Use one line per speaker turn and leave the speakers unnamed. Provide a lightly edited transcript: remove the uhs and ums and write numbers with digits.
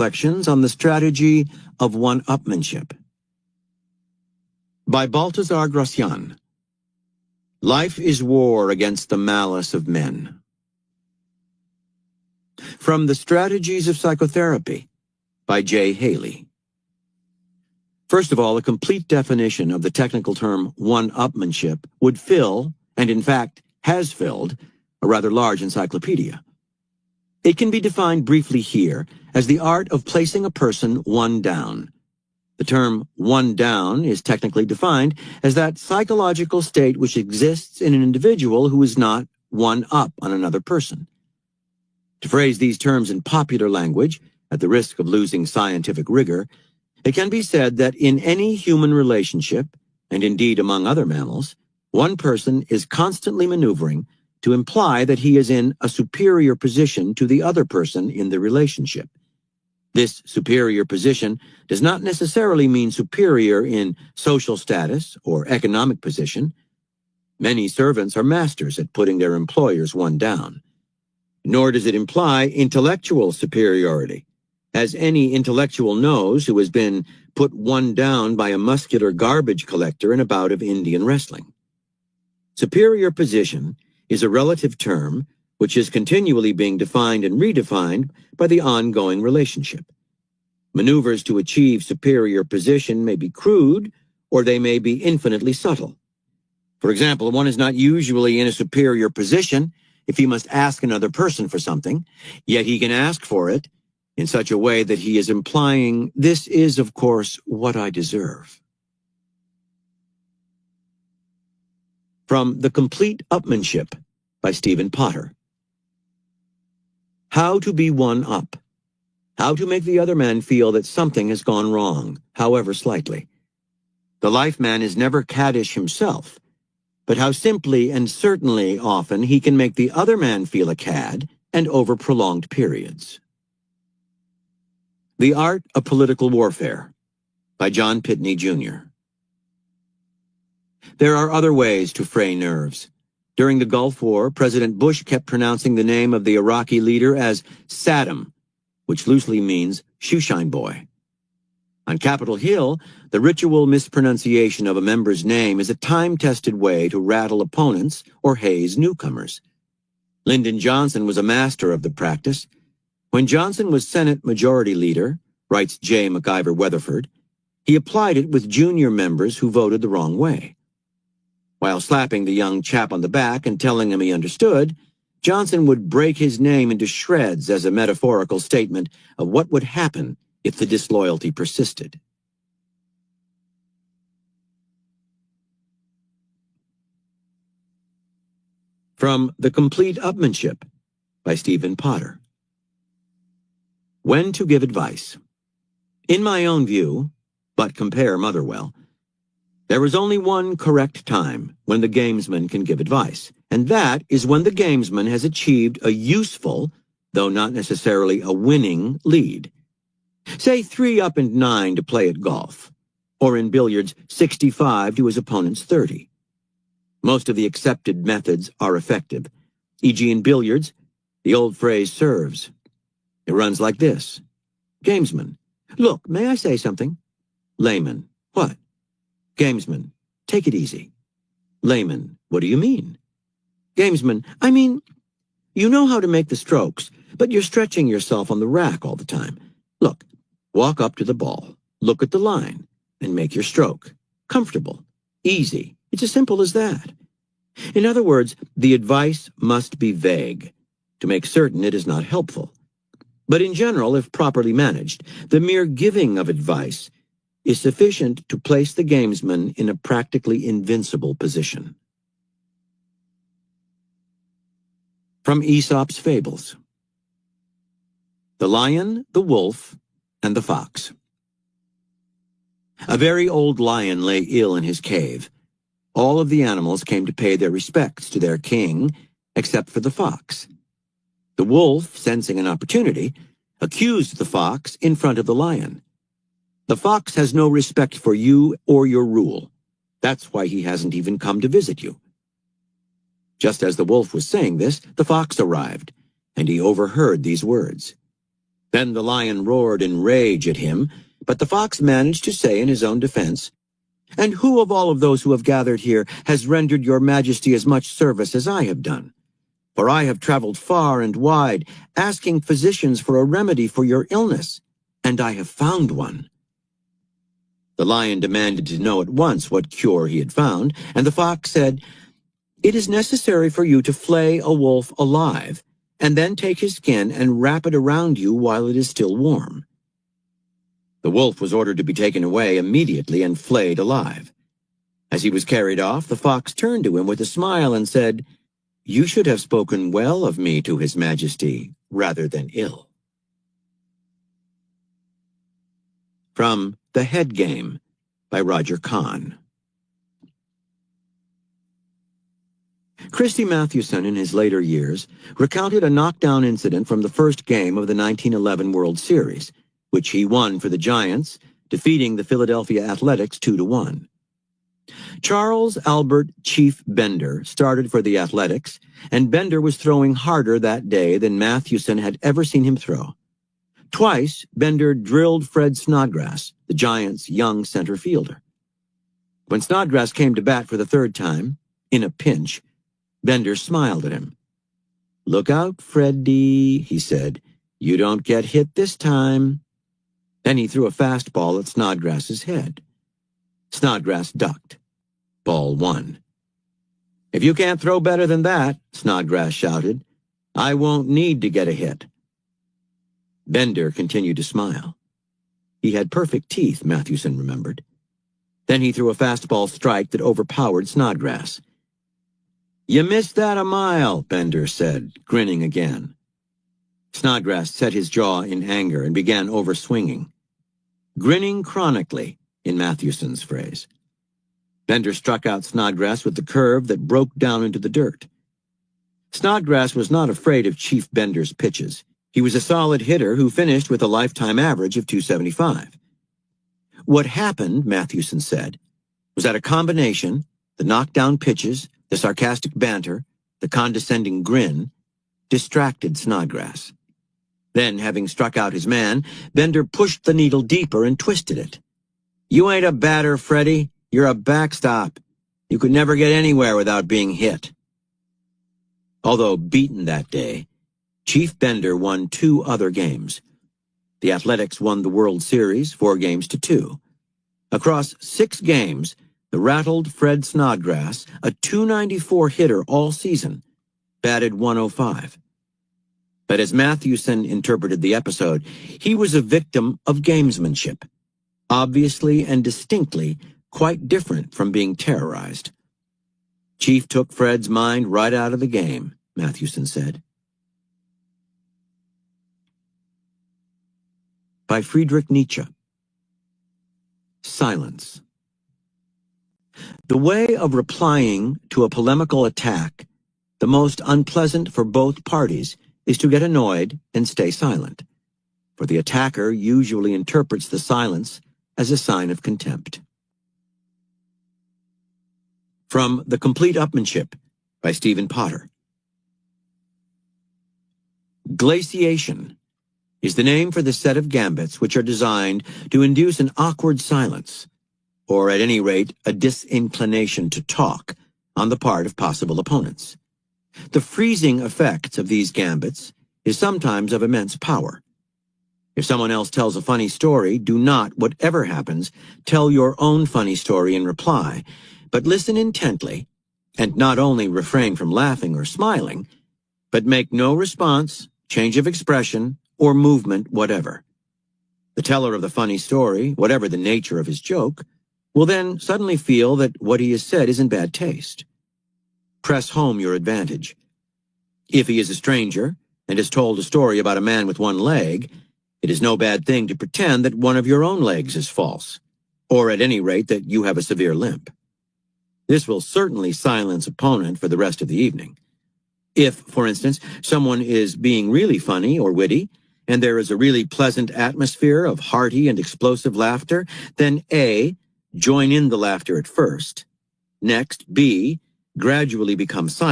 Reflections on the Strategy of One-Upmanship by Baltasar Gracian. Life is war against the malice of men. From the Strategies of Psychotherapy by J. Haley. First of all, a complete definition of the technical term one-upmanship would fill, and in fact has filled, a rather large encyclopedia. It can be defined briefly here as the art of placing a person one down. The term one down is technically defined as that psychological state which exists in an individual who is not one up on another person. To phrase these terms in popular language, at the risk of losing scientific rigor, it can be said that in any human relationship, and indeed among other mammals, one person is constantly maneuvering to imply that he is in a superior position to the other person in the relationship. This superior position does not necessarily mean superior in social status or economic position. Many servants are masters at putting their employers one down. Nor does it imply intellectual superiority, as any intellectual knows who has been put one down by a muscular garbage collector in a bout of Indian wrestling. Superior position is a relative term which is continually being defined and redefined by the ongoing relationship. Maneuvers to achieve superior position may be crude, or they may be infinitely subtle. For example, one is not usually in a superior position if he must ask another person for something, yet he can ask for it in such a way that he is implying, "This is, of course, what I deserve." From The Complete Upmanship by Stephen Potter. How to be one up. How to make the other man feel that something has gone wrong, however slightly. The life man is never caddish himself, but how simply and certainly often he can make the other man feel a cad, and over prolonged periods. The Art of Political Warfare by John Pitney, Jr. There are other ways to fray nerves. During the Gulf War, President Bush kept pronouncing the name of the Iraqi leader as Saddam, which loosely means shoeshine boy. On Capitol Hill, the ritual mispronunciation of a member's name is a time-tested way to rattle opponents or haze newcomers. Lyndon Johnson was a master of the practice. When Johnson was Senate Majority Leader, writes J. MacIver Weatherford, he applied it with junior members who voted the wrong way. While slapping the young chap on the back and telling him he understood, Johnson would break his name into shreds as a metaphorical statement of what would happen if the disloyalty persisted. From The Complete Upmanship by Stephen Potter. When to give advice. In my own view, but compare Motherwell, there is only one correct time when the gamesman can give advice, and that is when the gamesman has achieved a useful, though not necessarily a winning, lead. Say 3 up and 9 to play at golf, or in billiards 65 to his opponent's 30. Most of the accepted methods are effective, e.g. in billiards, the old phrase serves. It runs like this. Gamesman: "Look, may I say something?" Layman: "What?" Gamesman: "Take it easy." Layman: "What do you mean?" Gamesman: "I mean, you know how to make the strokes, but you're stretching yourself on the rack all the time. Look, walk up to the ball, look at the line, and make your stroke. Comfortable. Easy. It's as simple as that." In other words, the advice must be vague, to make certain it is not helpful. But in general, if properly managed, the mere giving of advice is sufficient to place the gamesman in a practically invincible position. From Aesop's Fables. The Lion, the Wolf, and the Fox. A very old lion lay ill in his cave. All of the animals came to pay their respects to their king, except for the fox. The wolf, sensing an opportunity, accused the fox in front of the lion. "The fox has no respect for you or your rule. That's why he hasn't even come to visit you." Just as the wolf was saying this, the fox arrived, and he overheard these words. Then the lion roared in rage at him, but the fox managed to say in his own defense, "And who of all of those who have gathered here has rendered your majesty as much service as I have done? For I have traveled far and wide, asking physicians for a remedy for your illness, and I have found one." The lion demanded to know at once what cure he had found, and the fox said, "It is necessary for you to flay a wolf alive, and then take his skin and wrap it around you while it is still warm." The wolf was ordered to be taken away immediately and flayed alive. As he was carried off, the fox turned to him with a smile and said, "You should have spoken well of me to His Majesty rather than ill." From The Head Game by Roger Kahn. Christy Mathewson, in his later years, recounted a knockdown incident from the first game of the 1911 World Series, which he won for the Giants, defeating the Philadelphia Athletics 2-1. Charles Albert Chief Bender started for the Athletics, and Bender was throwing harder that day than Mathewson had ever seen him throw. Twice, Bender drilled Fred Snodgrass, the Giants' young center fielder. When Snodgrass came to bat for the third time, in a pinch, Bender smiled at him. "Look out, Freddie," he said. "You don't get hit this time." Then he threw a fastball at Snodgrass's head. Snodgrass ducked. Ball 1. "If you can't throw better than that," Snodgrass shouted, "I won't need to get a hit." Bender continued to smile. He had perfect teeth, Mathewson remembered. Then he threw a fastball strike that overpowered Snodgrass. "You missed that a mile," Bender said, grinning again. Snodgrass set his jaw in anger and began overswinging. "Grinning chronically," in Mathewson's phrase. Bender struck out Snodgrass with the curve that broke down into the dirt. Snodgrass was not afraid of Chief Bender's pitches. He was a solid hitter who finished with a lifetime average of .275. What happened, Mathewson said, was that a combination, the knockdown pitches, the sarcastic banter, the condescending grin, distracted Snodgrass. Then, having struck out his man, Bender pushed the needle deeper and twisted it. "You ain't a batter, Freddie. You're a backstop. You could never get anywhere without being hit." Although beaten that day, Chief Bender won 2 other games. The Athletics won the World Series 4-2. Across 6 games, the rattled Fred Snodgrass, a .294 hitter all season, batted .105. But as Mathewson interpreted the episode, he was a victim of gamesmanship, obviously and distinctly quite different from being terrorized. "Chief took Fred's mind right out of the game," Mathewson said. By Friedrich Nietzsche. Silence. The way of replying to a polemical attack, the most unpleasant for both parties, is to get annoyed and stay silent, for the attacker usually interprets the silence as a sign of contempt. From The Complete Upmanship by Stephen Potter. Glaciation is the name for the set of gambits which are designed to induce an awkward silence, or at any rate a disinclination to talk, on the part of possible opponents. The freezing effects of these gambits is sometimes of immense power. If someone else tells a funny story, do not, whatever happens, tell your own funny story in reply, but listen intently, and not only refrain from laughing or smiling, but make no response, change of expression, or movement whatever. The teller of the funny story, whatever the nature of his joke, will then suddenly feel that what he has said is in bad taste. Press home your advantage. If he is a stranger and has told a story about a man with one leg, it is no bad thing to pretend that one of your own legs is false, or at any rate that you have a severe limp. This will certainly silence opponent for the rest of the evening. If, for instance, someone is being really funny or witty, and there is a really pleasant atmosphere of hearty and explosive laughter, then A, join in the laughter at first. Next, B, gradually become silent.